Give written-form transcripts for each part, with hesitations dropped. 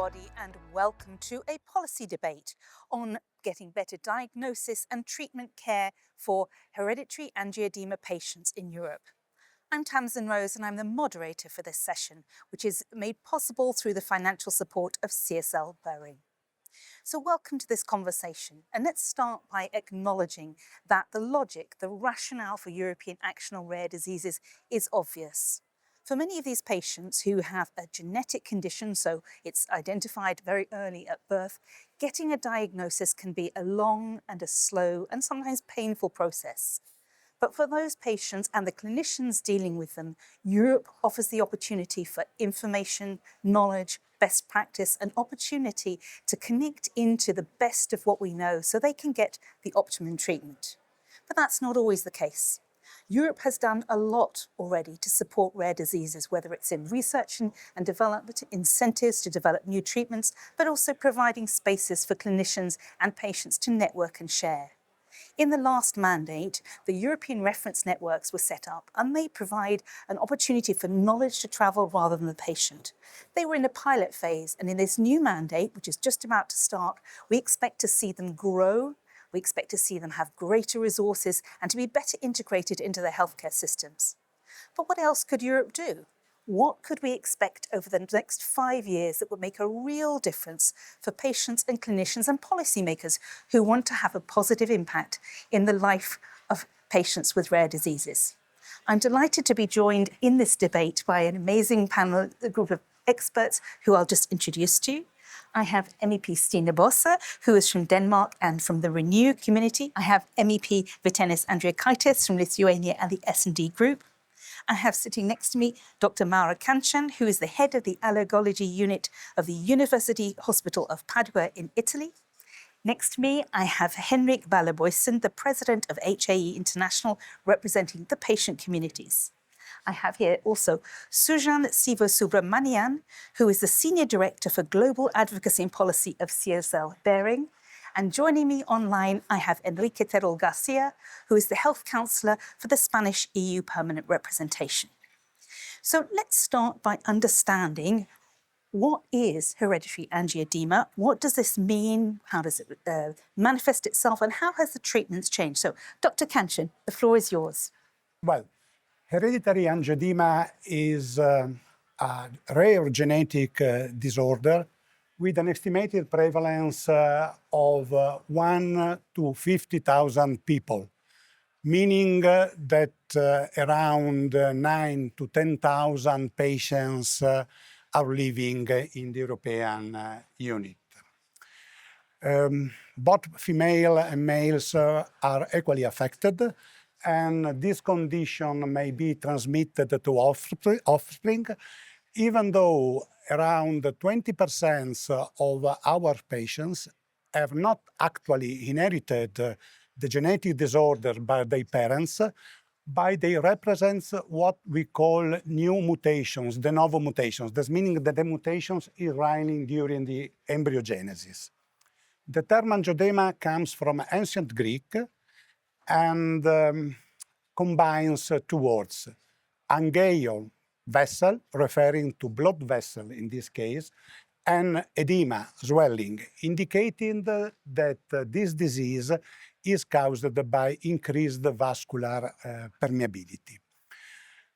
everybody, and welcome to a policy debate on getting better diagnosis and treatment care for hereditary angioedema patients in Europe. I'm Tamsin Rose, and I'm the moderator for this session, which is made possible through the financial support of CSL Behring. So welcome to this conversation, and let's start by acknowledging that the logic, the rationale for European action on rare diseases is obvious. For many of these patients who have a genetic condition, so it's identified very early at birth, getting a diagnosis can be a long and a slow and sometimes painful process. But for those patients and the clinicians dealing with them, Europe offers the opportunity for information, knowledge, best practice, and opportunity to connect into the best of what we know so they can get the optimum treatment. But that's not always the case. Europe has done a lot already to support rare diseases, whether it's in research and development, incentives to develop new treatments, but also providing spaces for clinicians and patients to network and share. In the last mandate, the European reference networks were set up, and they provide an opportunity for knowledge to travel rather than the patient. They were in a pilot phase, and in this new mandate, which is just about to start, we expect to see them grow. We expect to see them have greater resources and to be better integrated into their healthcare systems. But what else could Europe do? What could we expect over the next 5 years that would make a real difference for patients and clinicians and policymakers who want to have a positive impact in the life of patients with rare diseases? I'm delighted to be joined in this debate by an amazing panel, a group of experts who I'll just introduce to you. I have MEP Stine Bosse, who is from Denmark and from the Renew community. I have MEP Vytenis Andriukaitis from Lithuania and the S&D group. I have sitting next to me Dr. Mauro Cancian, who is the head of the allergology unit of the University Hospital of Padua in Italy. Next to me, I have Henrik Balle Boysen, the president of HAEi International, representing the patient communities. I have here also Sujan Sivasubramaniyam, who is the Senior Director for Global Advocacy and Policy of CSL Behring. And joining me online, I have Enrique Terol Garcia, who is the Health Counsellor for the Spanish EU Permanent Representation. So let's start by understanding what is hereditary angioedema, what does this mean, how does it manifest itself, and how has the treatments changed? So Dr. Cancian, the floor is yours. Well, hereditary angioedema is a rare genetic disorder with an estimated prevalence of 1 to 50,000 people, meaning that around 9 to 10,000 patients are living in the European unit. Both female and males are equally affected, and this condition may be transmitted to offspring, even though around 20% of our patients have not actually inherited the genetic disorder by their parents, but they represent what we call new mutations, de novo mutations. That's meaning that the mutations is running during the embryogenesis. The term angioedema comes from ancient Greek and combines two words, angeio, vessel, referring to blood vessel in this case, and edema, swelling, indicating that this disease is caused by increased vascular permeability.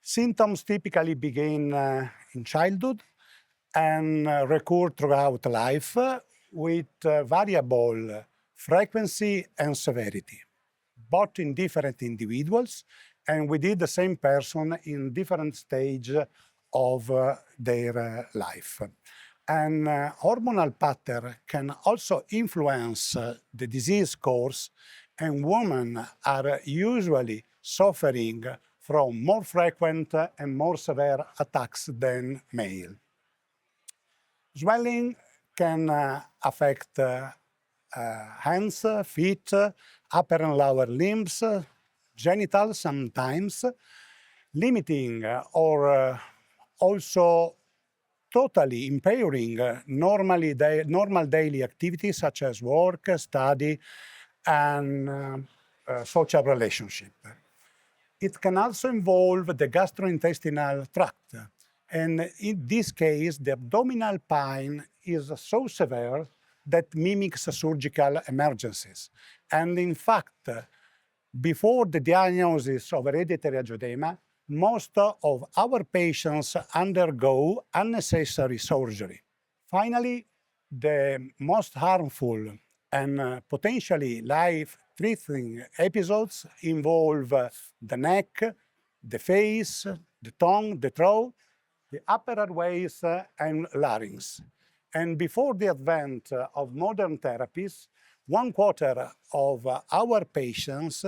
Symptoms typically begin in childhood and recur throughout life with variable frequency and severity, both in different individuals and within the same person in different stages of their life. And hormonal pattern can also influence the disease course, and women are usually suffering from more frequent and more severe attacks than male. Swelling can affect hands, feet, upper and lower limbs, genitals sometimes, limiting or also totally impairing normal daily activities such as work, study, and social relationship. It can also involve the gastrointestinal tract. And in this case, the abdominal pain is so severe that mimics surgical emergencies. And in fact, before the diagnosis of hereditary angioedema, most of our patients undergo unnecessary surgery. Finally, the most harmful and potentially life-threatening episodes involve the neck, the face, the tongue, the throat, the upper airways, and larynx. And before the advent of modern therapies, 1/4 of our patients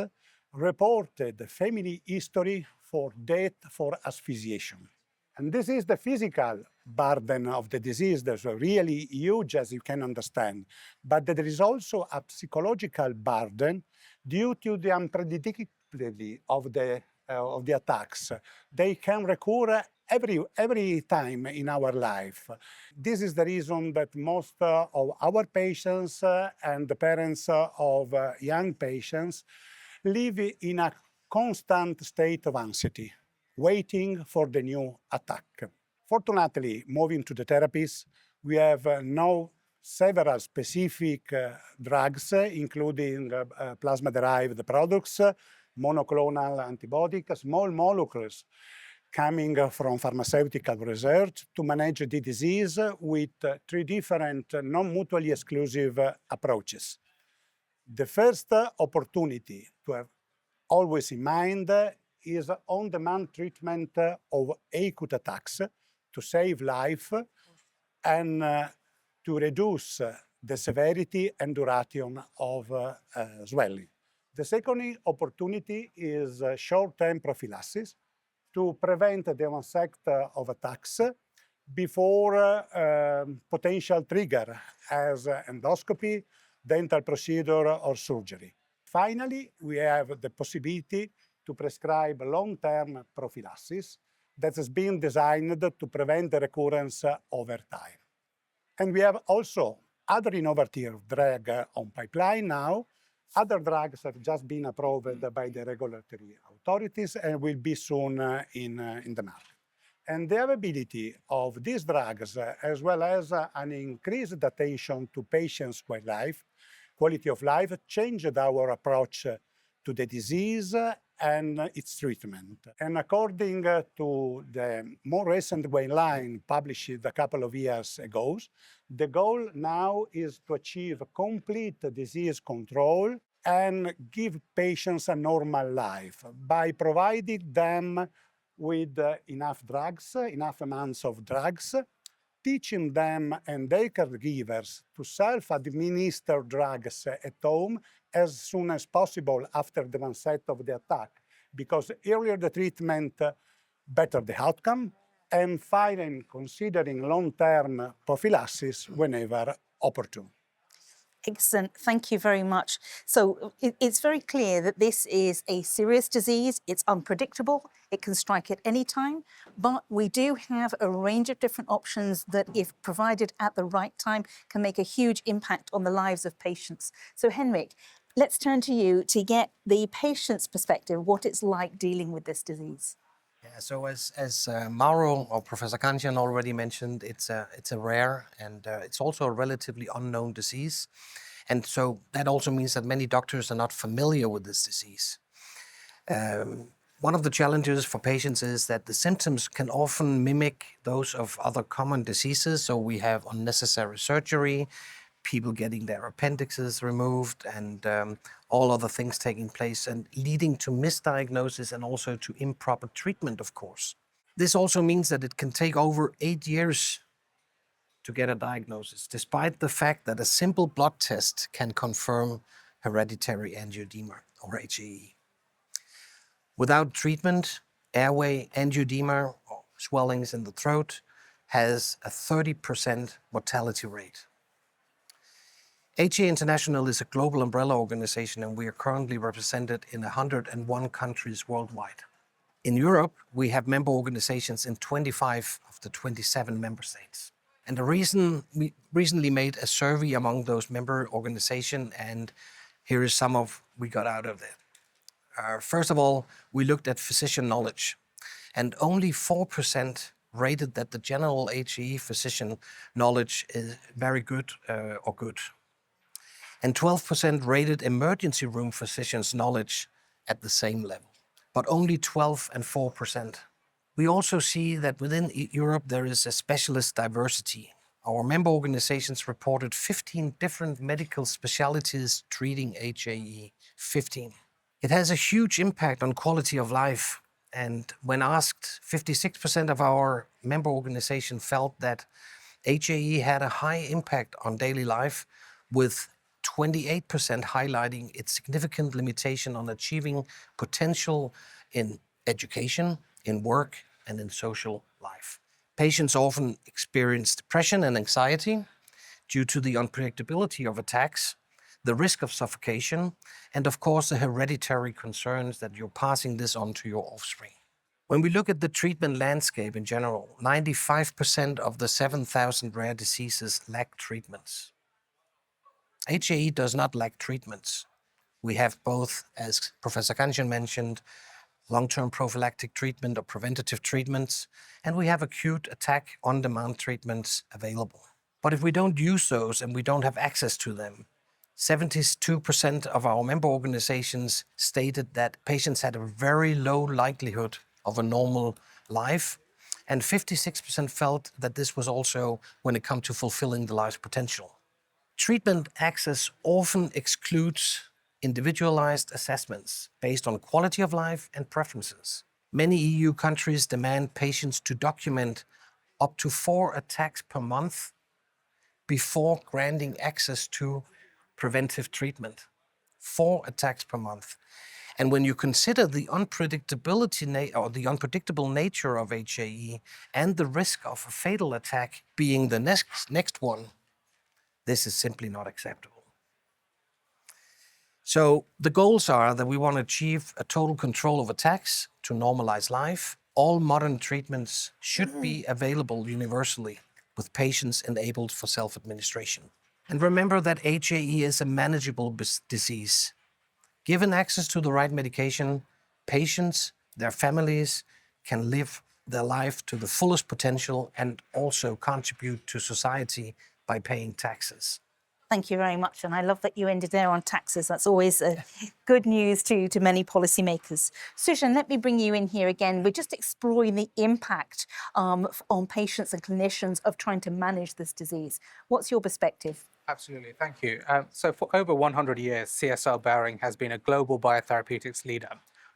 reported family history for death for asphyxiation. And this is the physical burden of the disease that's really huge, as you can understand. But there is also a psychological burden due to the unpredictability of the attacks. They can recur every time in our life. This is the reason that most of our patients and the parents of young patients live in a constant state of anxiety, waiting for the new attack. Fortunately, moving to the therapies, we have now several specific drugs, including plasma-derived products, monoclonal antibiotics, small molecules coming from pharmaceutical research to manage the disease with 3 different non-mutually exclusive approaches. The first opportunity to have always in mind is on-demand treatment of acute attacks to save life and to reduce the severity and duration of swelling. The second opportunity is short-term prophylaxis to prevent the onset of attacks before potential trigger as endoscopy, dental procedure, or surgery. Finally, we have the possibility to prescribe long-term prophylaxis that has been designed to prevent the recurrence over time. And we have also other innovative drugs on pipeline now. Other drugs have just been approved by the regulatory authorities and will be soon in the market. And the availability of these drugs, as well as an increased attention to patients' quality of life, changed our approach to the disease and its treatment. And according to the more recent guideline published a couple of years ago, the goal now is to achieve complete disease control and give patients a normal life by providing them with enough drugs, enough amounts of drugs, teaching them and their caregivers to self-administer drugs at home as soon as possible after the onset of the attack, because earlier the treatment, better the outcome, and finally considering long-term prophylaxis whenever opportune. Excellent, thank you very much. So it's very clear that this is a serious disease, it's unpredictable, it can strike at any time, but we do have a range of different options that, if provided at the right time, can make a huge impact on the lives of patients. So Henrik, let's turn to you to get the patient's perspective, what it's like dealing with this disease. Yeah, so as Mauro or Professor Cancian already mentioned, it's a rare and it's also a relatively unknown disease. And so that also means that many doctors are not familiar with this disease. One of the challenges for patients is that the symptoms can often mimic those of other common diseases. So we have unnecessary surgery, people getting their appendixes removed, and all other things taking place and leading to misdiagnosis and also to improper treatment, of course. This also means that it can take over 8 years to get a diagnosis, despite the fact that a simple blood test can confirm hereditary angioedema or HAE. Without treatment, airway angioedema or swellings in the throat has a 30% mortality rate. HAE International is a global umbrella organization, and we are currently represented in 101 countries worldwide. In Europe, we have member organizations in 25 of the 27 member states. And we recently made a survey among those member organizations, and here is some of what we got out of it. First of all, we looked at physician knowledge, and only 4% rated that the general HAE physician knowledge is very good or good. And 12% rated emergency room physicians' knowledge at the same level, but only 12 and 4%. We also see that within Europe there is a specialist diversity. Our member organizations reported 15 different medical specialties treating HAE, 15. It has a huge impact on quality of life. And when asked, 56% of our member organization felt that HAE had a high impact on daily life, with 28% highlighting its significant limitation on achieving potential in education, in work, and in social life. Patients often experience depression and anxiety due to the unpredictability of attacks, the risk of suffocation, and of course the hereditary concerns that you're passing this on to your offspring. When we look at the treatment landscape in general, 95% of the 7,000 rare diseases lack treatments. HAE does not lack treatments. We have both, as Professor Cancian mentioned, long-term prophylactic treatment or preventative treatments, and we have acute attack on-demand treatments available. But if we don't use those and we don't have access to them, 72% of our member organizations stated that patients had a very low likelihood of a normal life, and 56% felt that this was also when it comes to fulfilling the life's potential. Treatment access often excludes individualized assessments based on quality of life and preferences. Many EU countries demand patients to document up to 4 attacks per month before granting access to preventive treatment. 4 attacks per month. And when you consider the the unpredictable nature of HAE and the risk of a fatal attack being the next one, this is simply not acceptable. So the goals are that we want to achieve a total control of attacks to normalize life. All modern treatments should be available universally, with patients enabled for self-administration. And remember that HAE is a manageable disease. Given access to the right medication, patients, their families can live their life to the fullest potential and also contribute to society by paying taxes. Thank you very much. And I love that you ended there on taxes. That's always good news to many policymakers. Sujan, let me bring you in here again. We're just exploring the impact on patients and clinicians of trying to manage this disease. What's your perspective? Absolutely, thank you. So for over 100 years, CSL Behring has been a global biotherapeutics leader,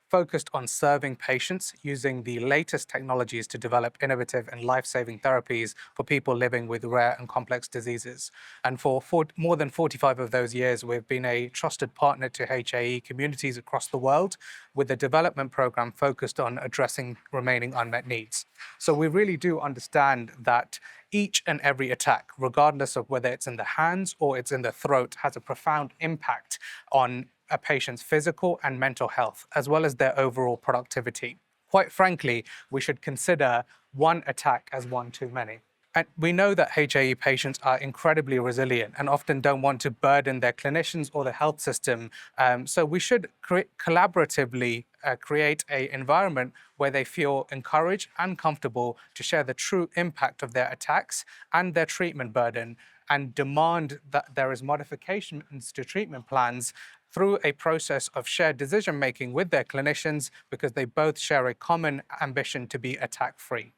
focused on serving patients using the latest technologies to develop innovative and life-saving therapies for people living with rare and complex diseases. And for more than 45 of those years, we've been a trusted partner to HAE communities across the world, with a development program focused on addressing remaining unmet needs. So we really do understand that each and every attack, regardless of whether it's in the hands or it's in the throat, has a profound impact on a patient's physical and mental health, as well as their overall productivity. Quite frankly, we should consider one attack as one too many. And we know that HAE patients are incredibly resilient and often don't want to burden their clinicians or the health system. So we should collaboratively create an environment where they feel encouraged and comfortable to share the true impact of their attacks and their treatment burden, and demand that there is modifications to treatment plans through a process of shared decision-making with their clinicians, because they both share a common ambition to be attack-free.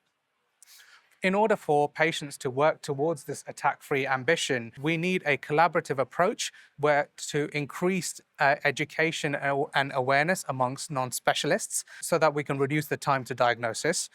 In order for patients to work towards this attack-free ambition, we need a collaborative approach to increase education and awareness amongst non-specialists, so that we can reduce the time to diagnosis,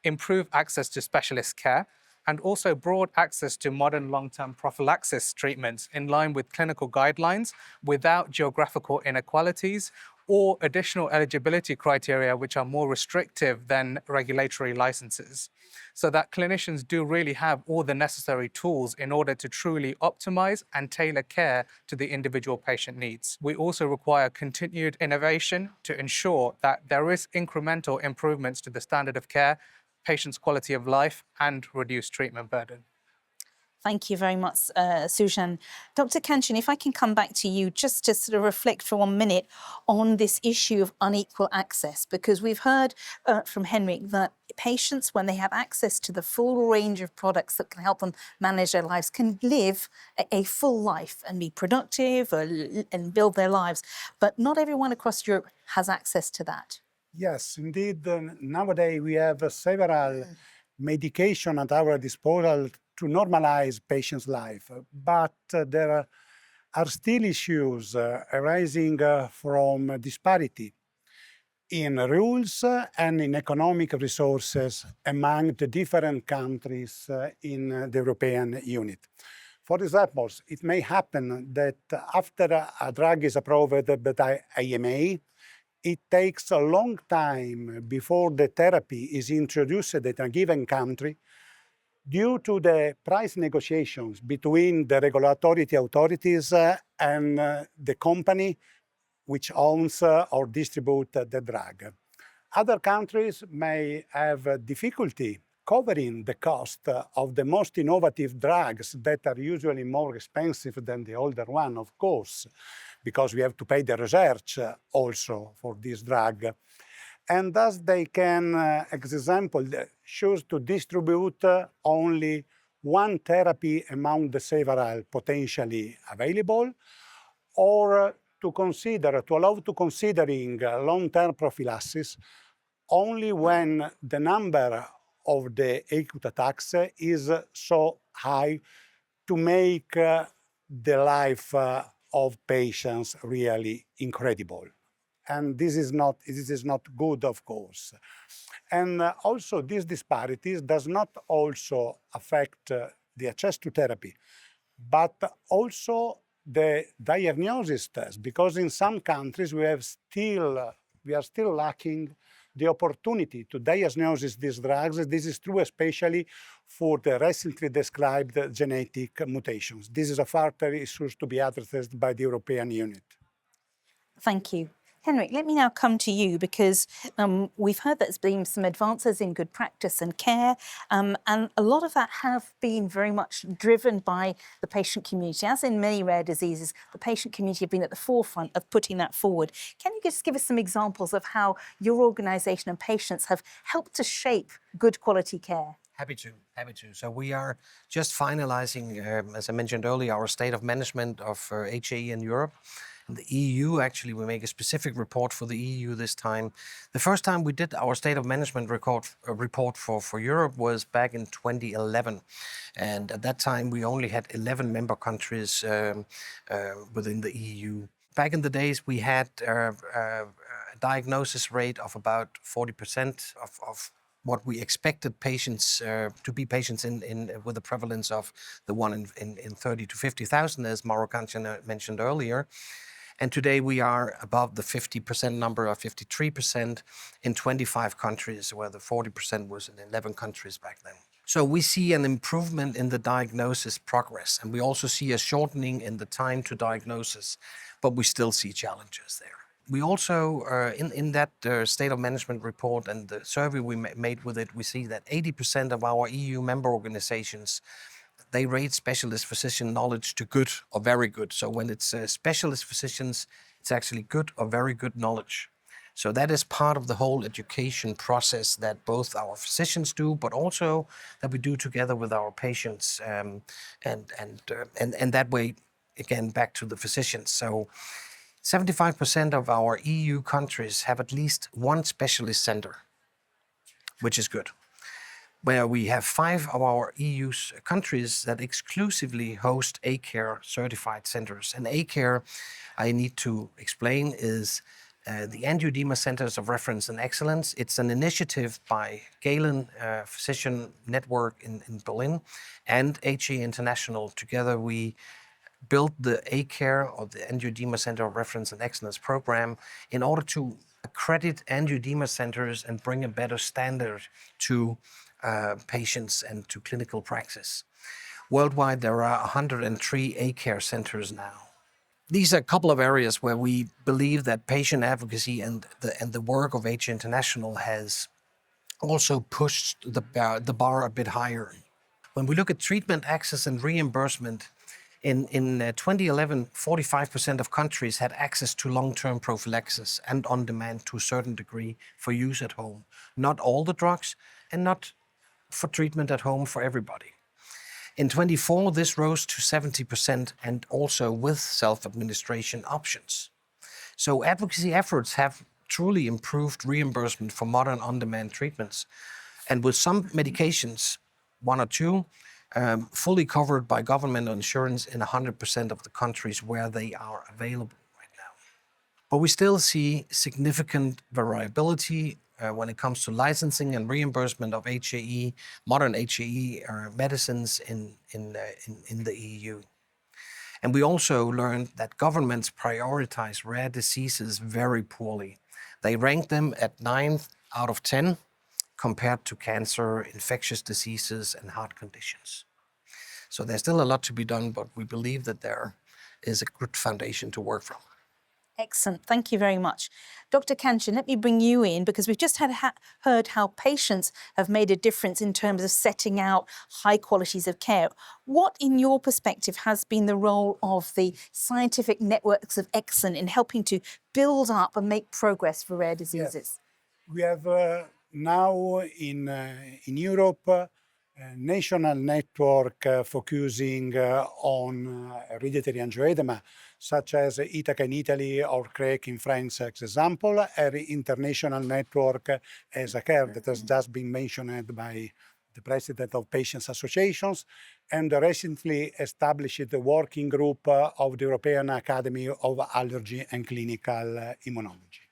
improve access to specialist care, and also broad access to modern long-term prophylaxis treatments in line with clinical guidelines without geographical inequalities or additional eligibility criteria which are more restrictive than regulatory licenses, so that clinicians do really have all the necessary tools in order to truly optimize and tailor care to the individual patient needs. We also require continued innovation to ensure that there is incremental improvements to the standard of care, patients' quality of life, and reduced treatment burden. Thank you very much, Sujan. Dr. Cancian, if I can come back to you just to sort of reflect for 1 minute on this issue of unequal access, because we've heard from Henrik that patients, when they have access to the full range of products that can help them manage their lives, can live a full life and be productive and build their lives. But not everyone across Europe has access to that. Yes, indeed. Nowadays we have several medication at our disposal to normalize patients' life, but there are still issues arising from disparity in rules and in economic resources among the different countries in the European Unit. For example, it may happen that after a drug is approved by EMA, it takes a long time before the therapy is introduced in a given country due to the price negotiations between the regulatory authorities and the company which owns or distributes the drug. Other countries may have difficulty covering the cost of the most innovative drugs that are usually more expensive than the older one, of course, because we have to pay the research also for this drug. And thus they can, as example, choose to distribute only one therapy among the several potentially available, or to allow to considering long-term prophylaxis only when the number of the acute attacks is so high to make the life of patients really incredible. And this is not good, of course. And also these disparities does not also affect the access to therapy, but also the diagnosis test, because in some countries we are still lacking the opportunity to diagnose these drugs. This is true especially for the recently described genetic mutations. This is a further issue to be addressed by the European Unit. Thank you. Henrik, let me now come to you, because we've heard that there's been some advances in good practice and care, and a lot of that have been very much driven by the patient community. As in many rare diseases, the patient community have been at the forefront of putting that forward. Can you just give us some examples of how your organisation and patients have helped to shape good quality care? Happy to. So we are just finalizing, as I mentioned earlier, our state of management of HAE in Europe. In the EU, actually, we make a specific report for the EU this time. The first time we did our state of management report for Europe was back in 2011. And at that time, we only had 11 member countries within the EU. Back in the days, we had a diagnosis rate of about 40% of what we expected patients to be patients with a prevalence of the 1 in 30 to 50,000, as Mauro Cancian mentioned earlier. And today we are above the 50% number, of 53% in 25 countries, where the 40% was in 11 countries back then. So we see an improvement in the diagnosis progress, and we also see a shortening in the time to diagnosis, but we still see challenges there. We also, in that state of management report and the survey we made with it, we see that 80% of our EU member organizations, they rate specialist physician knowledge to good or very good. So when it's specialist physicians, it's actually good or very good knowledge. So that is part of the whole education process that both our physicians do, but also that we do together with our patients, and that way, again, back to the physicians. So 75% of our EU countries have at least one specialist center, which is good. Where we have 5 of our EU countries that exclusively host A-Care certified centers. And A-Care, I need to explain, is the Angioedema Centers of Reference and Excellence. It's an initiative by Galen Physician Network in Berlin and HAE International. Together we built the A-Care, or the Angioedema Center of Reference and Excellence program, in order to accredit angioedema centers and bring a better standard to patients and to clinical practice. Worldwide, there are 103 A-Care centers now. These are a couple of areas where we believe that patient advocacy and the work of HAE International has also pushed the bar a bit higher. When we look at treatment access and reimbursement, in 2011, 45% of countries had access to long-term prophylaxis and on-demand to a certain degree for use at home. Not all the drugs and not for treatment at home for everybody. In 24, this rose to 70% and also with self-administration options. So advocacy efforts have truly improved reimbursement for modern on-demand treatments. And with some medications, one or two, fully covered by governmental insurance in 100% of the countries where they are available right now. But we still see significant variability when it comes to licensing and reimbursement of HAE, modern HAE medicines in the EU. And we also learned that governments prioritize rare diseases very poorly. They rank them at 9th out of 10 compared to cancer, infectious diseases, and heart conditions. So there's still a lot to be done, but we believe that there is a good foundation to work from. Excellent. Thank you very much. Dr. Cancian, let me bring you in because we've just heard how patients have made a difference in terms of setting out high qualities of care. What, in your perspective, has been the role of the scientific networks of excellence in helping to build up and make progress for rare diseases? Yes. We have now in Europe a national network focusing on hereditary angioedema, such as Ithaca in Italy or CREC in France, as example, an international network as a care that has just been mentioned by the president of patients' associations, and recently established the working group of the European Academy of Allergy and Clinical Immunology.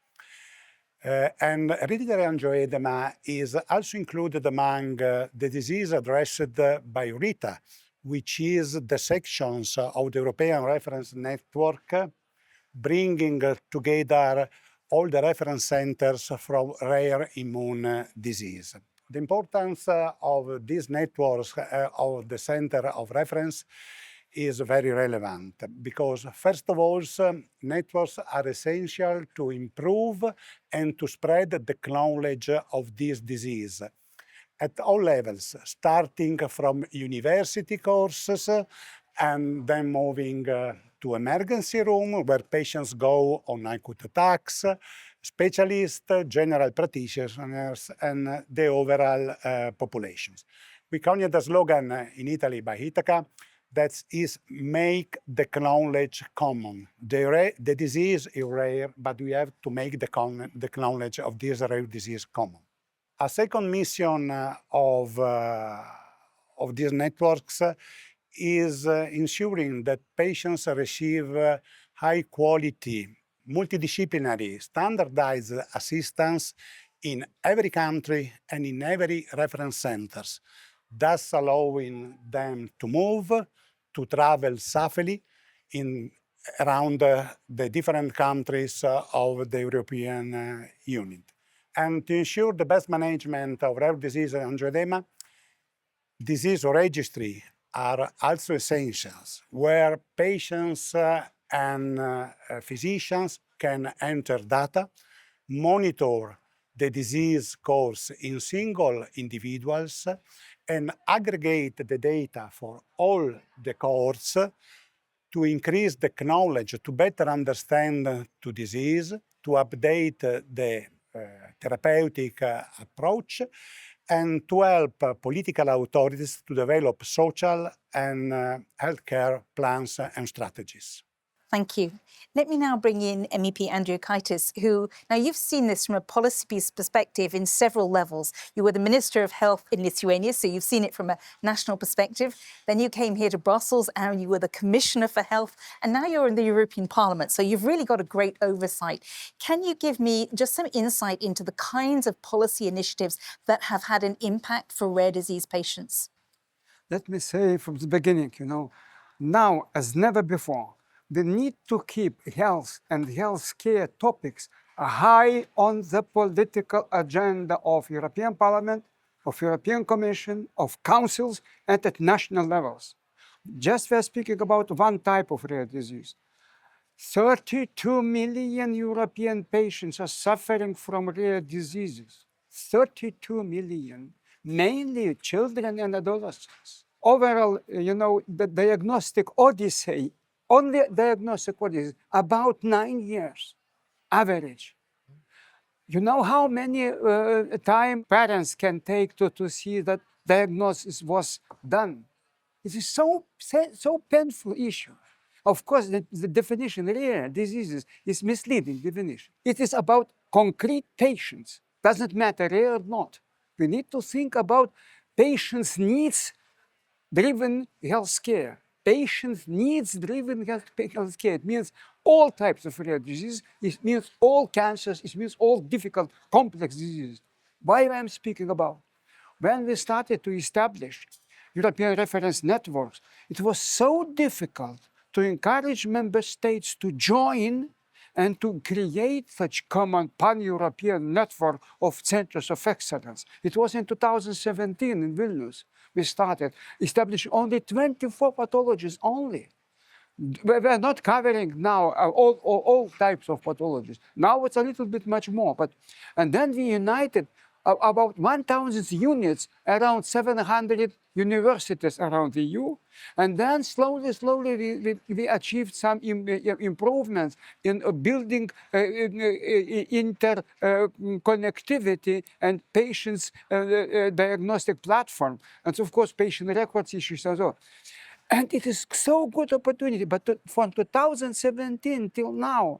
And hereditary angioedema is also included among the disease addressed by RITA, which is the sections of the European Reference Network, bringing together all the reference centers from rare immune disease. The importance of these networks of the center of reference is very relevant because, first of all, networks are essential to improve and to spread the knowledge of this disease at all levels, starting from university courses and then moving to emergency room where patients go on acute attacks, specialists, general practitioners, and the overall populations. We coined the slogan in Italy by Ithaca that is make the knowledge common. The disease is rare, but we have to make the knowledge of this rare disease common. A second mission of these networks is ensuring that patients receive high quality, multidisciplinary, standardized assistance in every country and in every reference centers, thus allowing them to move, to travel safely around the different countries of the European Union. And to ensure the best management of rare disease and angioedema, disease registry are also essentials, where patients and physicians can enter data, monitor the disease course in single individuals, and aggregate the data for all the cohorts to increase the knowledge, to better understand the disease, to update the therapeutic approach, and to help political authorities to develop social and healthcare plans and strategies. Thank you. Let me now bring in MEP Andriukaitis, who, now you've seen this from a policy perspective in several levels. You were the Minister of Health in Lithuania, so you've seen it from a national perspective. Then you came here to Brussels and you were the Commissioner for Health, and now you're in the European Parliament, so you've really got a great oversight. Can you give me just some insight into the kinds of policy initiatives that have had an impact for rare disease patients? Let me say from the beginning, now as never before, the need to keep health and healthcare topics high on the political agenda of European Parliament, of European Commission, of councils, and at national levels. Just we're speaking about one type of rare disease. 32 million European patients are suffering from rare diseases. 32 million, mainly children and adolescents. overall, the diagnostic odyssey, only diagnostic odyssey, about 9 years average. You know how many time parents can take to see that diagnosis was done? It is so painful issue. Of course, the definition rare diseases is misleading definition. It is about concrete patients. Doesn't matter rare or not. We need to think about patients' needs driven healthcare. Patients needs driven healthcare. It means all types of rare diseases. It means all cancers. It means all difficult, complex diseases. Why I'm speaking about? When we started to establish European reference networks, it was so difficult to encourage member states to join and to create such common pan-European network of centers of excellence. It was in 2017 in Vilnius. We started establishing only 24 pathologies only. We're not covering now all types of pathologies. Now it's a little bit much more. And then we united about 1,000 units around 700 universities around the EU. And then slowly we achieved some improvements in building interconnectivity and patients' diagnostic platform. And of course, patient records issues as well. And it is so good opportunity, but from 2017 till now,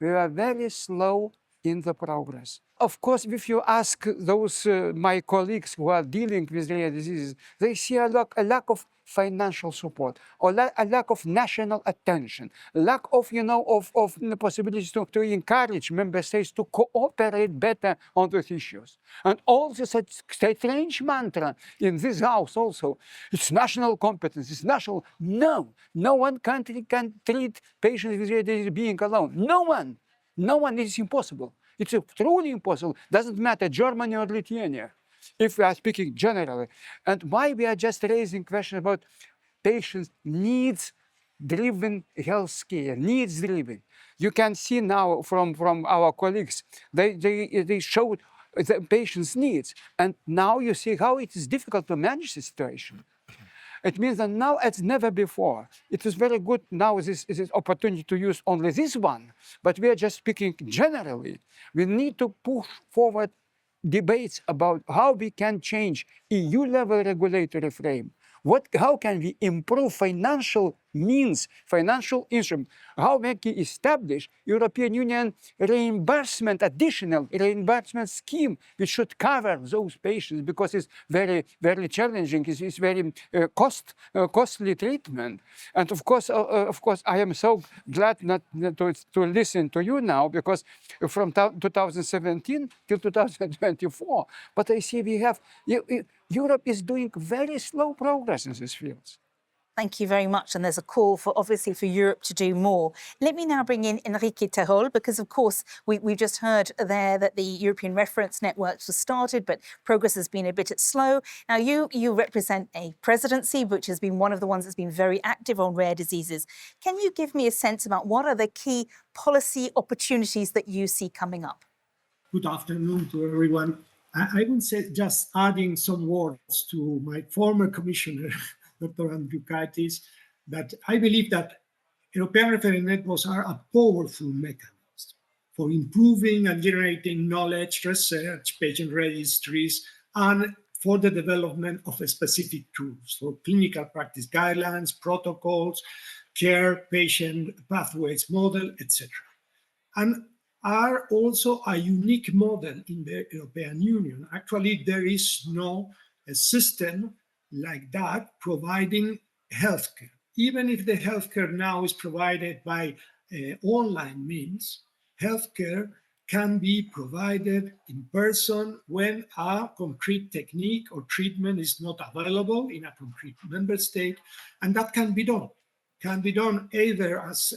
we are very slow in the progress. Of course, if you ask those my colleagues who are dealing with rare diseases, they see a lack of financial support, or a lack of national attention, lack of the possibilities to encourage member states to cooperate better on those issues. And all this strange mantra in this house also, it's national competence, it's national. No one country can treat patients with rare disease being alone. No one, it is impossible. It's truly impossible. Doesn't matter, Germany or Lithuania, if we are speaking generally. And why we are just raising questions about patients' needs-driven healthcare, needs-driven. You can see now from our colleagues, they showed the patient's needs. And now you see how it is difficult to manage the situation. It means that now as never before, it is very good now this opportunity to use only this one, but we are just speaking generally. We need to push forward debates about how we can change EU-level regulatory frame. How can we improve financial means, financial instruments? How we can establish European Union additional reimbursement scheme which should cover those patients, because it's very, very challenging. It's very costly treatment. And of course, I am so glad not to listen to you now, because from 2017 till 2024, but I see we have. Europe is doing very slow progress in these fields. Thank you very much. And there's a call obviously for Europe to do more. Let me now bring in Enrique Terol, because of course we just heard there that the European reference networks were started, but progress has been a bit slow. Now you represent a presidency which has been one of the ones that's been very active on rare diseases. Can you give me a sense about what are the key policy opportunities that you see coming up? Good afternoon to everyone. I would say, just adding some words to my former commissioner, Dr. Andriukaitis, that I believe that European reference networks are a powerful mechanism for improving and generating knowledge, research, patient registries, and for the development of specific tools for clinical practice guidelines, protocols, care, patient pathways model, etc. And are also a unique model in the European Union. Actually, there is no system like that providing healthcare. Even if the healthcare now is provided by online means, healthcare can be provided in person when a concrete technique or treatment is not available in a concrete member state, and that can be done. Can be done either, as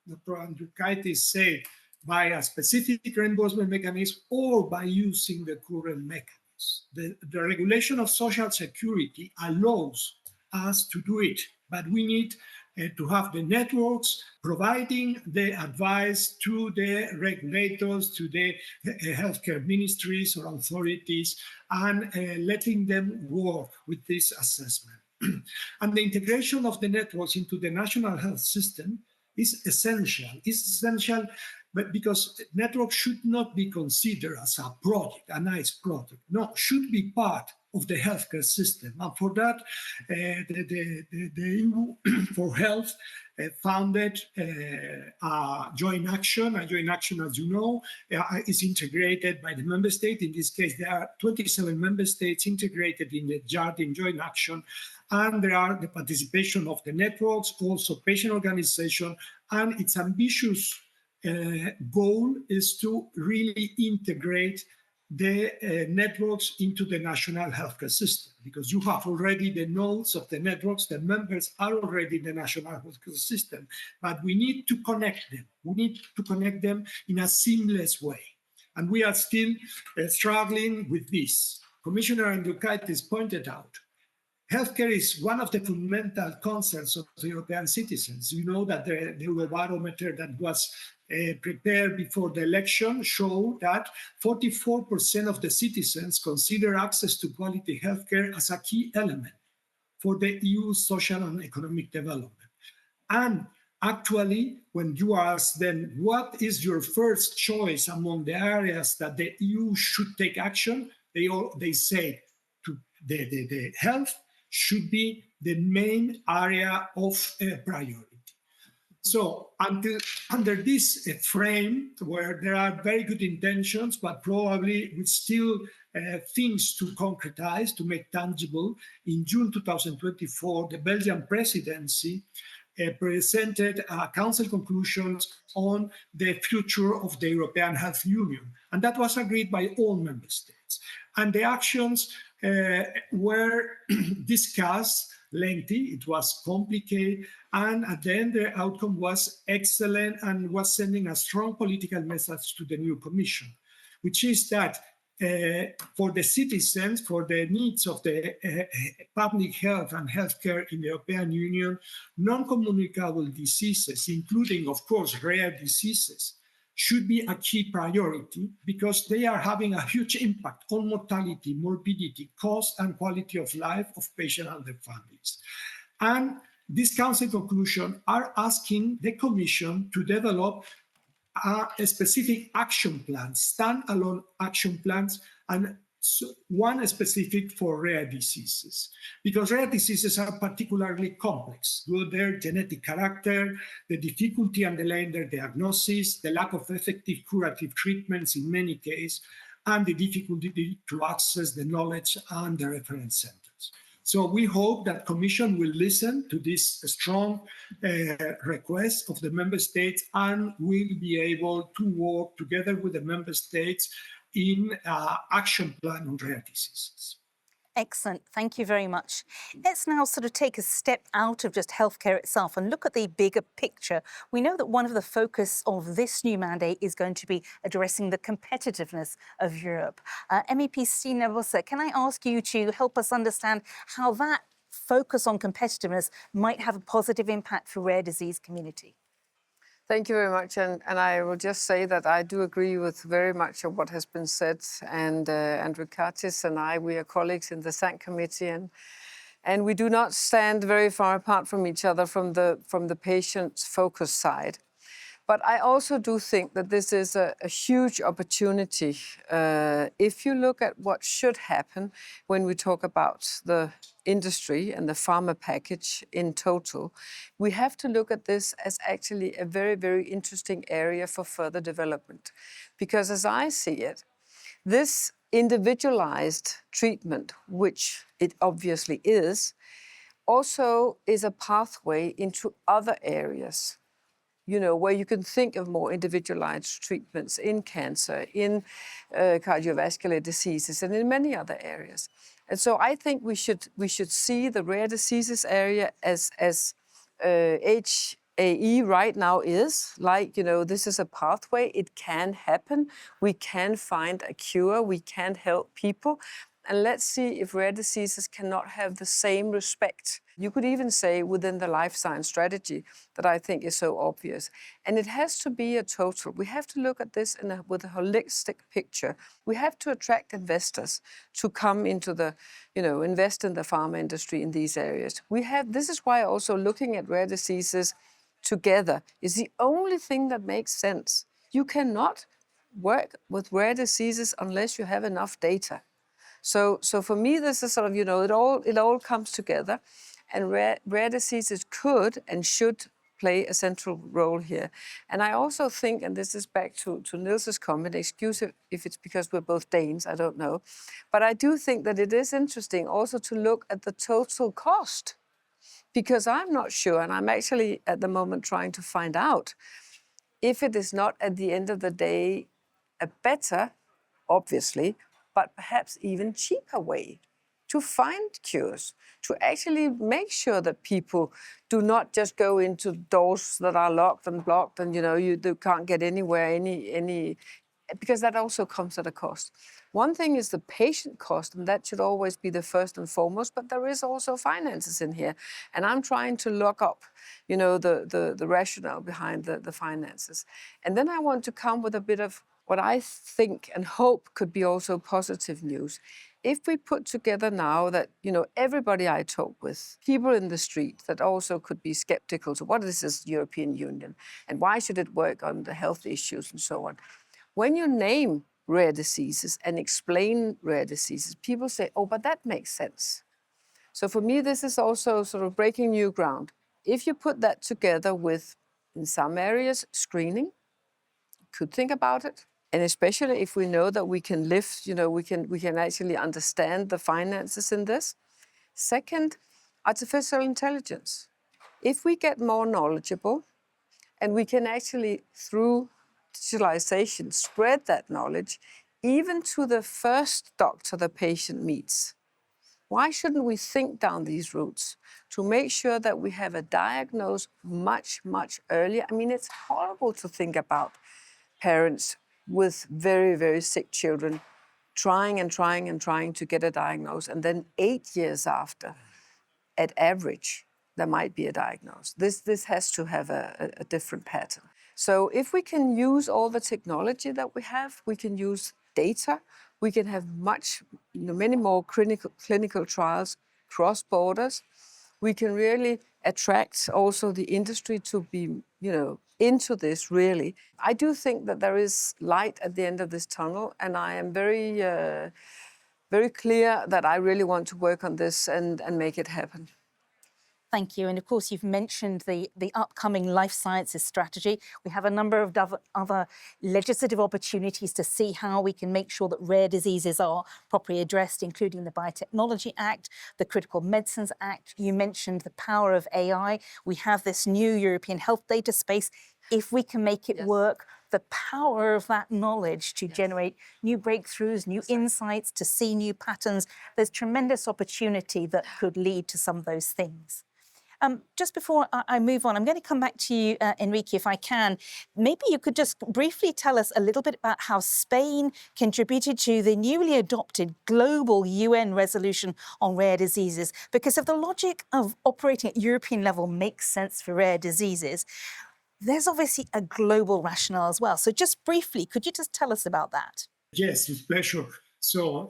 Dr. Andriukaitis said, by a specific reimbursement mechanism or by using the current mechanisms. The regulation of social security allows us to do it, but we need to have the networks providing the advice to the regulators, to the healthcare ministries or authorities, and letting them work with this assessment. And the integration of the networks into the national health system is essential. It's essential, but because networks should not be considered as a project, a nice project. No, should be part of the healthcare system. And for that, the EU for Health founded a joint action. A joint action, as you know, is integrated by the member state. In this case, there are 27 member states integrated in the Jardine joint action. And there are the participation of the networks, also patient organization, and its ambitious goal is to really integrate the networks into the national healthcare system, because you have already the nodes of the networks, the members are already in the national healthcare system, but we need to connect them. We need to connect them in a seamless way. And we are still struggling with this. Commissioner Andriukaitis pointed out, healthcare is one of the fundamental concerns of the European citizens. You know that the Eurobarometer that was prepared before the election showed that 44% of the citizens consider access to quality healthcare as a key element for the EU's social and economic development. And actually, when you ask them, what is your first choice among the areas that the EU should take action, they say the health should be the main area of priority. So under this frame, where there are very good intentions, but probably with still things to concretize, to make tangible, in June 2024, the Belgian presidency presented Council conclusions on the future of the European Health Union. And that was agreed by all member states. And the actions were discussed, lengthy, it was complicated, and at the end the outcome was excellent and was sending a strong political message to the new Commission, which is that for the citizens, for the needs of the public health and healthcare in the European Union, non-communicable diseases, including, of course, rare diseases, should be a key priority because they are having a huge impact on mortality, morbidity, cost, and quality of life of patients and their families. And these Council conclusions are asking the Commission to develop a specific action plan, standalone action plans, and one specific for rare diseases, because rare diseases are particularly complex due to their genetic character, the difficulty underlying their diagnosis, the lack of effective curative treatments in many cases, and the difficulty to access the knowledge and the reference centers. So we hope that Commission will listen to this strong request of the member states and will be able to work together with the member states in action plan on rare diseases. Excellent. Thank you very much. Let's now sort of take a step out of just healthcare itself and look at the bigger picture. We know that one of the focus of this new mandate is going to be addressing the competitiveness of Europe. MEP Stine, Bosse, can I ask you to help us understand how that focus on competitiveness might have a positive impact for rare disease community? Thank you very much, and I will just say that I do agree with very much of what has been said, and Andriukaitis and I, we are colleagues in the SANC committee, and we do not stand very far apart from each other from the patient's focus side. But I also do think that this is a huge opportunity. If you look at what should happen when we talk about the industry and the pharma package in total, we have to look at this as actually a very, very interesting area for further development. Because as I see it, this individualized treatment, which it obviously is, also is a pathway into other areas, you know, where you can think of more individualized treatments in cancer, in cardiovascular diseases, and in many other areas. And so I think we should see the rare diseases area as HAE right now is. Like, you know, this is a pathway. It can happen. We can find a cure. We can help people. and let's see if rare diseases cannot have the same respect. You could even say within the life science strategy that I think is so obvious. And it has to be a total. We have to look at this with a holistic picture. We have to attract investors to come into the, invest in the pharma industry in these areas. This is why also looking at rare diseases together is the only thing that makes sense. You cannot work with rare diseases unless you have enough data. So for me, this is sort of, it all comes together, and rare diseases could and should play a central role here. And I also think, and this is back to Niels's comment, excuse if it's because we're both Danes, I don't know, but I do think that it is interesting also to look at the total cost, because I'm not sure, and I'm actually at the moment trying to find out if it is not at the end of the day a better, obviously, but perhaps even cheaper way to find cures, to actually make sure that people do not just go into doors that are locked and blocked and, you can't get anywhere, because that also comes at a cost. One thing is the patient cost, and that should always be the first and foremost, but there is also finances in here. And I'm trying to look up, the rationale behind the finances. And then I want to come with a bit of what I think and hope could be also positive news. If we put together now that, everybody I talk with, people in the street that also could be skeptical to what is this European Union and why should it work on the health issues and so on. When you name rare diseases and explain rare diseases, people say, oh, but that makes sense. So for me, this is also sort of breaking new ground. If you put that together with, in some areas, screening, could think about it. And especially if we know that we can lift, we can actually understand the finances in this. Second, artificial intelligence. If we get more knowledgeable and we can actually, through digitalization, spread that knowledge, even to the first doctor the patient meets, why shouldn't we think down these routes to make sure that we have a diagnosis much, much earlier? I mean, it's horrible to think about parents with very, very sick children trying to get a diagnosis, and then 8 years after, at average, there might be a diagnosis. This has to have a different pattern. So if we can use all the technology that we have, we can use data, we can have many more clinical trials cross borders. We can really attract also the industry to be, into this really. I do think that there is light at the end of this tunnel, and I am very, very clear that I really want to work on this and make it happen. Thank you. And of course, you've mentioned the upcoming life sciences strategy. We have a number of other legislative opportunities to see how we can make sure that rare diseases are properly addressed, including the Biotechnology Act, the Critical Medicines Act. You mentioned the power of AI. We have this new European health data space. If we can make it work, the power of that knowledge to generate new breakthroughs, new insights, to see new patterns, there's tremendous opportunity that could lead to some of those things. Just before I move on, I'm going to come back to you, Enrique, if I can. Maybe you could just briefly tell us a little bit about how Spain contributed to the newly adopted global UN resolution on rare diseases, because if the logic of operating at European level makes sense for rare diseases, there's obviously a global rationale as well. So just briefly, could you just tell us about that? Yes, with pleasure. So,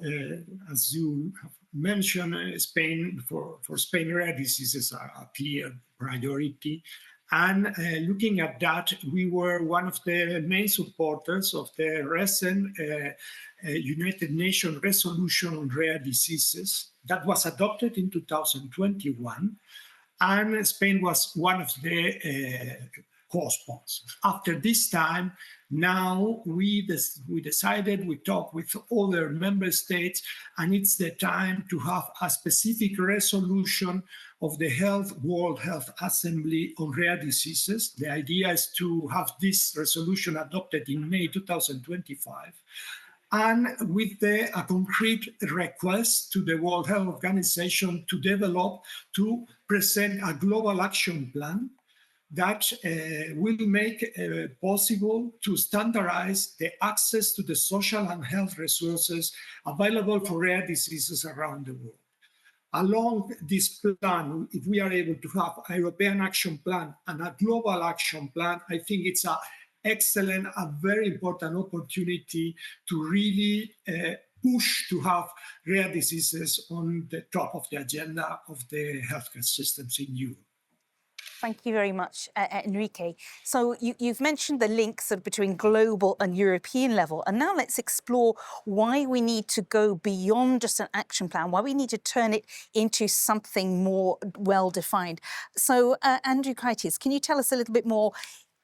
as you have mentioned, Spain, for Spain, rare diseases are a clear priority. And looking at that, we were one of the main supporters of the recent United Nations resolution on rare diseases that was adopted in 2021. And Spain was one of the co-sponsors. After this time, now we decided, we talked with other member states, and it's the time to have a specific resolution of the World Health Assembly on rare diseases. The idea is to have this resolution adopted in May 2025. And with a concrete request to the World Health Organization to present a global action plan that will make possible to standardize the access to the social and health resources available for rare diseases around the world. Along this plan, if we are able to have a European action plan and a global action plan, I think it's an excellent, a very important opportunity to really push to have rare diseases on the top of the agenda of the healthcare systems in Europe. Thank you very much, Enrique. So you've mentioned the links between global and European level, and now let's explore why we need to go beyond just an action plan, why we need to turn it into something more well-defined. So, Andriukaitis, can you tell us a little bit more?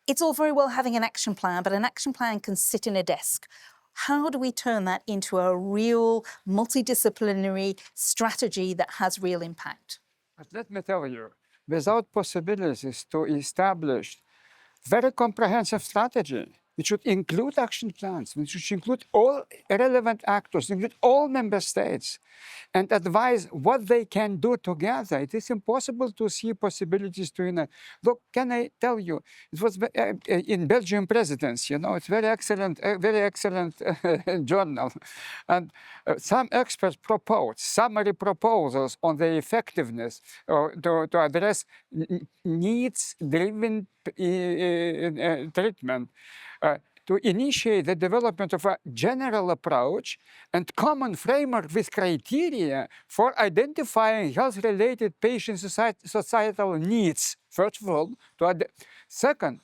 It's all very well having an action plan, but an action plan can sit in a desk. How do we turn that into a real multidisciplinary strategy that has real impact? But let me tell you, without possibilities to establish very comprehensive strategy, which should include action plans, which should include all relevant actors, include all member states, and advise what they can do together. It is impossible to see possibilities to unite. Look, can I tell you, it was in Belgian presidency, it's very excellent journal. And some experts proposed summary proposals on the effectiveness to address needs-driven treatment. To initiate the development of a general approach and common framework with criteria for identifying health-related patient societal needs, first of all. Second,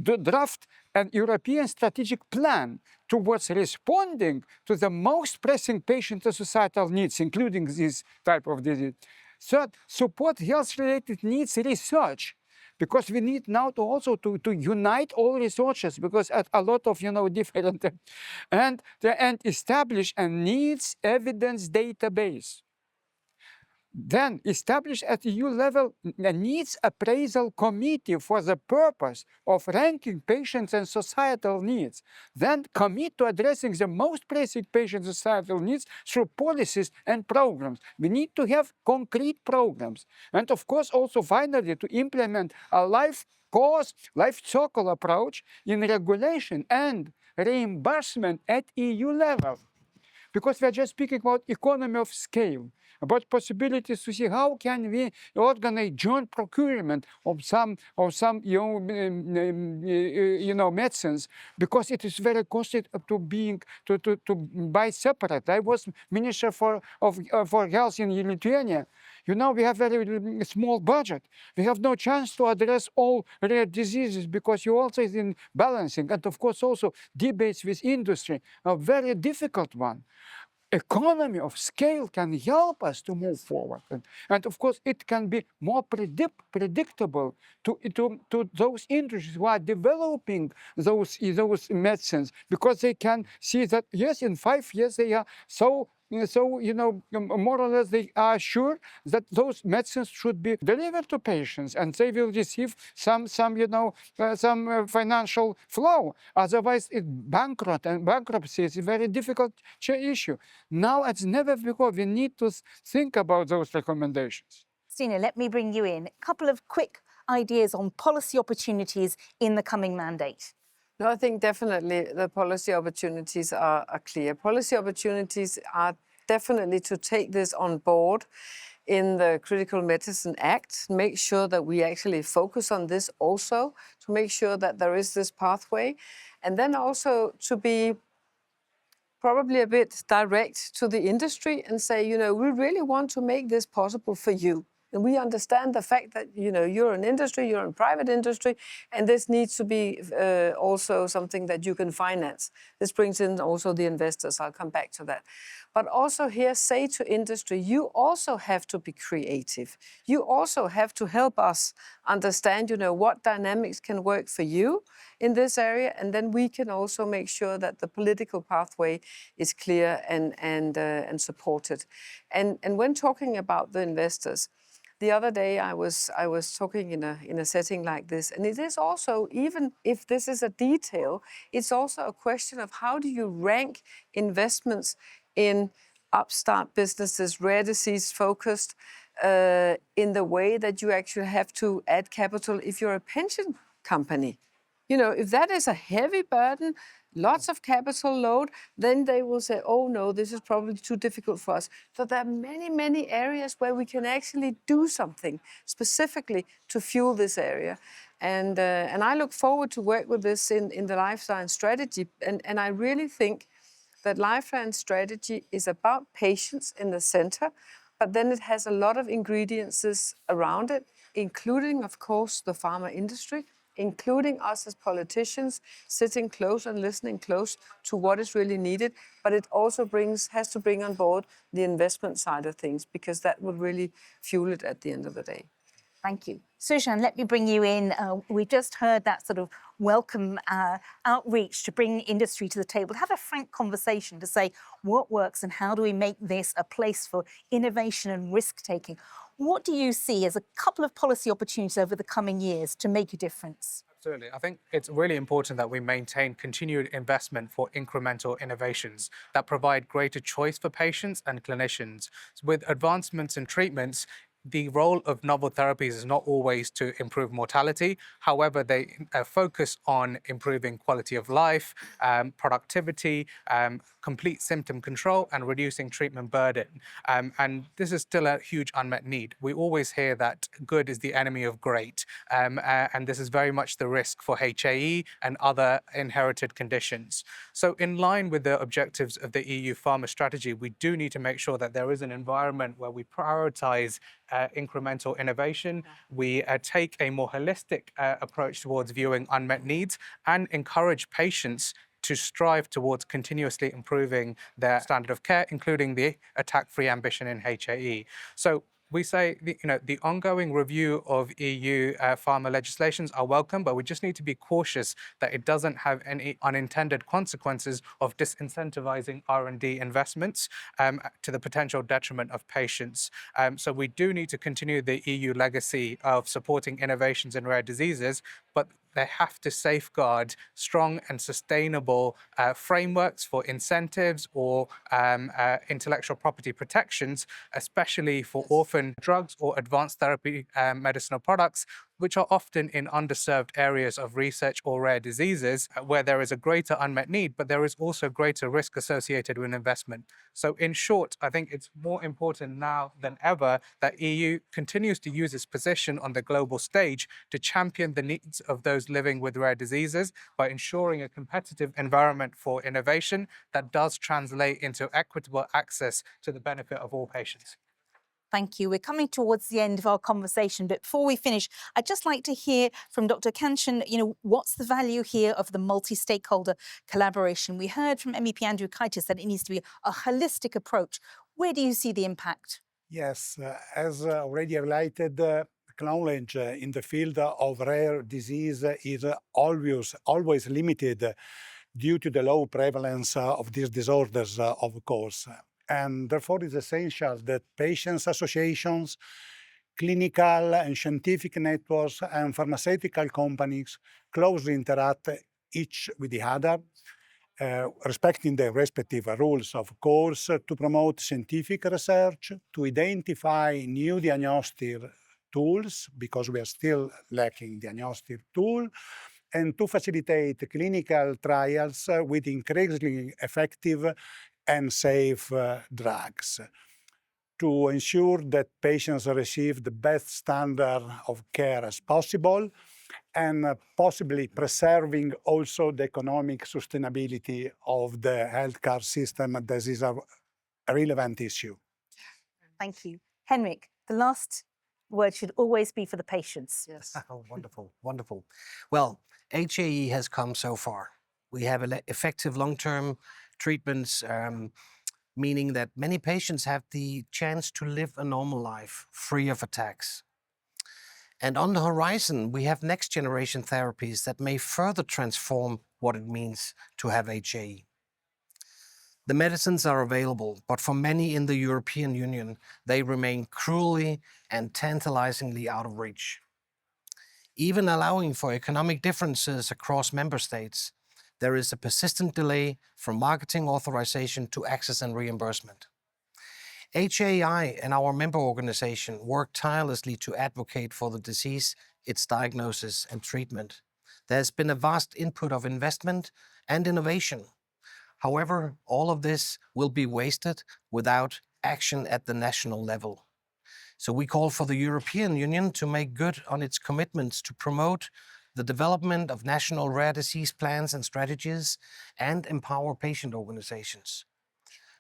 to draft an European strategic plan towards responding to the most pressing patient societal needs, including this type of disease. Third, support health-related needs research, because we need now to also to unite all resources, because a lot of different and establish a needs evidence database. Then establish at EU level a needs appraisal committee for the purpose of ranking patients and societal needs. Then commit to addressing the most pressing patient societal needs through policies and programs. We need to have concrete programs. And of course also finally to implement a life cycle approach in regulation and reimbursement at EU level. Because we are just speaking about economy of scale, about possibilities to see how can we organize joint procurement of some medicines, because it is very costly to buy separate. I was Minister for Health in Lithuania. We have very small budget. We have no chance to address all rare diseases because you also is in balancing, and of course also debates with industry, a very difficult one. Economy of scale can help us to move forward. And of course, it can be more predictable to those industries who are developing those medicines, because they can see that, yes, in 5 years they are so more or less they are sure that those medicines should be delivered to patients and they will receive some financial flow. Otherwise, bankruptcy is a very difficult issue. Now, as never before, we need to think about those recommendations. Stine, let me bring you in. A couple of quick ideas on policy opportunities in the coming mandate. No, I think definitely the policy opportunities are clear. Policy opportunities are definitely to take this on board in the Critical Medicine Act, make sure that we actually focus on this also, to make sure that there is this pathway, and then also to be probably a bit direct to the industry and say, we really want to make this possible for you. And we understand the fact that, you're an industry, you're in private industry, and this needs to be also something that you can finance. This brings in also the investors. I'll come back to that. But also here, say to industry, you also have to be creative. You also have to help us understand, what dynamics can work for you in this area, and then we can also make sure that the political pathway is clear and supported. And when talking about the investors, the other day I was talking in a setting like this, and it is also, even if this is a detail, it's also a question of how do you rank investments in upstart businesses, rare disease focused, in the way that you actually have to add capital if you're a pension company. You know, if that is a heavy burden, lots of capital load, then they will say, oh no, this is probably too difficult for us. So there are many, many areas where we can actually do something specifically to fuel this area. And I look forward to work with this in the life science strategy. And I really think that life science strategy is about patients in the center, but then it has a lot of ingredients around it, including, of course, the pharma industry, including us as politicians, sitting close and listening close to what is really needed. But it also has to bring on board the investment side of things, because that will really fuel it at the end of the day. Thank you. Sujan, let me bring you in. We just heard that sort of welcome outreach to bring industry to the table, have a frank conversation to say what works and how do we make this a place for innovation and risk-taking. What do you see as a couple of policy opportunities over the coming years to make a difference? Absolutely. I think it's really important that we maintain continued investment for incremental innovations that provide greater choice for patients and clinicians. With advancements in treatments, the role of novel therapies is not always to improve mortality. However, they focus on improving quality of life, productivity, complete symptom control, and reducing treatment burden. And this is still a huge unmet need. We always hear that good is the enemy of great. And this is very much the risk for HAE and other inherited conditions. So in line with the objectives of the EU pharma strategy, we do need to make sure that there is an environment where we prioritize incremental innovation. We take a more holistic approach towards viewing unmet needs and encourage patients to strive towards continuously improving their standard of care, including the attack-free ambition in HAE. So we say, the ongoing review of EU pharma legislations are welcome, but we just need to be cautious that it doesn't have any unintended consequences of disincentivizing R&D investments to the potential detriment of patients. So we do need to continue the EU legacy of supporting innovations in rare diseases, but they have to safeguard strong and sustainable frameworks for incentives or intellectual property protections, especially for orphan drugs or advanced therapy medicinal products, which are often in underserved areas of research or rare diseases where there is a greater unmet need, but there is also greater risk associated with investment. So in short, I think it's more important now than ever that EU continues to use its position on the global stage to champion the needs of those living with rare diseases by ensuring a competitive environment for innovation that does translate into equitable access to the benefit of all patients. Thank you. We're coming towards the end of our conversation, but before we finish, I'd just like to hear from Dr. Cancian, what's the value here of the multi-stakeholder collaboration? We heard from MEP Andriukaitis that it needs to be a holistic approach. Where do you see the impact? Yes, as already highlighted, knowledge in the field of rare disease is always limited due to the low prevalence of these disorders, of course. And therefore, it's essential that patients' associations, clinical and scientific networks, and pharmaceutical companies closely interact each with the other, respecting their respective rules, of course, to promote scientific research, to identify new diagnostic tools, because we are still lacking diagnostic tools, and to facilitate clinical trials with increasingly effective and safe drugs, to ensure that patients receive the best standard of care as possible, and possibly preserving also the economic sustainability of the healthcare system. This is a relevant issue. Thank you. Henrik, the last word should always be for the patients. Yes. Oh, wonderful, wonderful. Well, HAE has come so far. We have effective long-term treatments, meaning that many patients have the chance to live a normal life, free of attacks. And on the horizon, we have next-generation therapies that may further transform what it means to have HAE. The medicines are available, but for many in the European Union, they remain cruelly and tantalizingly out of reach. Even allowing for economic differences across member states, there is a persistent delay from marketing authorization to access and reimbursement. HAEi and our member organization work tirelessly to advocate for the disease, its diagnosis and treatment. There's been a vast input of investment and innovation. However, all of this will be wasted without action at the national level. So we call for the European Union to make good on its commitments to promote the development of national rare disease plans and strategies and empower patient organizations.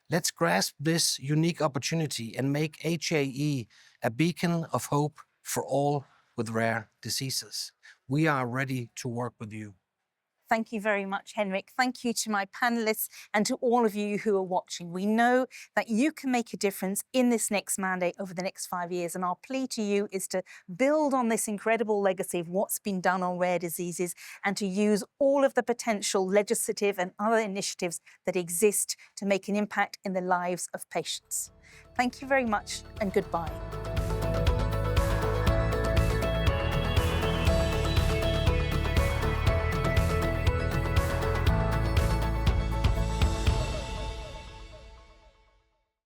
Let's grasp this unique opportunity and make HAE a beacon of hope for all with rare diseases. We are ready to work with you. Thank you very much, Henrik. Thank you to my panelists and to all of you who are watching. We know that you can make a difference in this next mandate over the next 5 years, and our plea to you is to build on this incredible legacy of what's been done on rare diseases and to use all of the potential legislative and other initiatives that exist to make an impact in the lives of patients. Thank you very much and goodbye.